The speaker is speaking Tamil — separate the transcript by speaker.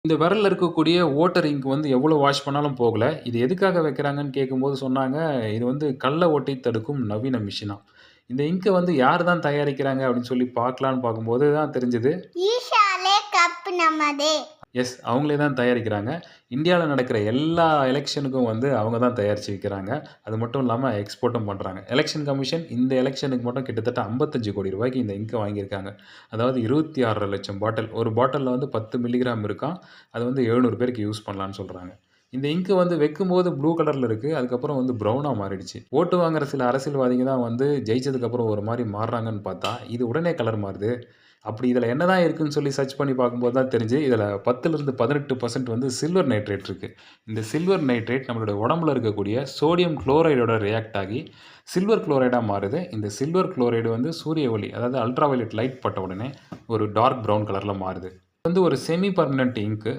Speaker 1: இந்த விரல்ல இருக்கக்கூடிய ஓட்டர் இங்க் வந்து எவ்வளோ வாஷ் பண்ணாலும் போகல. இது எதுக்காக வைக்கிறாங்கன்னு கேட்கும்போது சொன்னாங்க, இது வந்து கள்ள ஓட்டை தடுக்கும் நவீன மிஷினாம். இந்த இங்க வந்து யார் தான் தயாரிக்கிறாங்க அப்படின்னு சொல்லி பார்க்கலான்னு பார்க்கும்போது தான் தெரிஞ்சது.
Speaker 2: ஈஷாலே கப் நமதே.
Speaker 1: எஸ், அவங்களே தான் தயாரிக்கிறாங்க. இந்தியால நடக்கிற எல்லா எலக்ஷனுக்கும் வந்து அவங்க தான் தயாரிச்சு விக்கிறாங்க. அது மட்டும் இல்லாம எக்ஸ்போர்ட்டும் பண்றாங்க. எலக்ஷன் கமிஷன் இந்த எலக்ஷனுக்கு மட்டும் கிட்டத்தட்ட 55 கோடி ரூபாய்க்கு இந்த இங்க வாங்கியிருக்காங்க. அதாவது 26 லட்சம் பாட்டில். ஒரு பாட்டில்ல வந்து 10 மில்லிகிராம் இருக்காம். அது வந்து 700 பேருக்கு யூஸ் பண்ணலான்னு சொல்றாங்க. இந்த இங்க் வந்து வைக்கும்போது ப்ளூ கலர்ல இருக்கு. அதுக்கப்புறம் வந்து ப்ரவுனா மாறிடுச்சு. ஓட்டு வாங்குற சில அரசியல்வாதிங்க தான் வந்து ஜெயிச்சதுக்கு அப்புறம் ஒரு மாரி மாறுறாங்கன்னு பார்த்தா, இது உடனே கலர் மாறுது. அப்படி இதில என்னதான் இருக்குன்னு சொல்லி சர்ச் பண்ணி பார்க்கும்போது தான் தெரிஞ்சு, இதில 10லிருந்து 18% வந்து சில்வர் நைட்ரேட் இருக்கு. இந்த சில்வர் நைட்ரேட் நம்மளுடைய உடம்புல இருக்கக்கூடிய சோடியம் குளோரைடோட ரியாக்ட் ஆகி சில்வர் குளோரைடா மாறுது. இந்த சில்வர் குளோரைடு வந்து சூரிய ஒளி, அதாவது அல்ட்ரா வயலட் லைட் பட்ட உடனே ஒரு டார்க் ப்ரவுன் கலர்ல மாறுது. இது வந்து ஒரு செமி பெர்மனன்ட் இங்க்.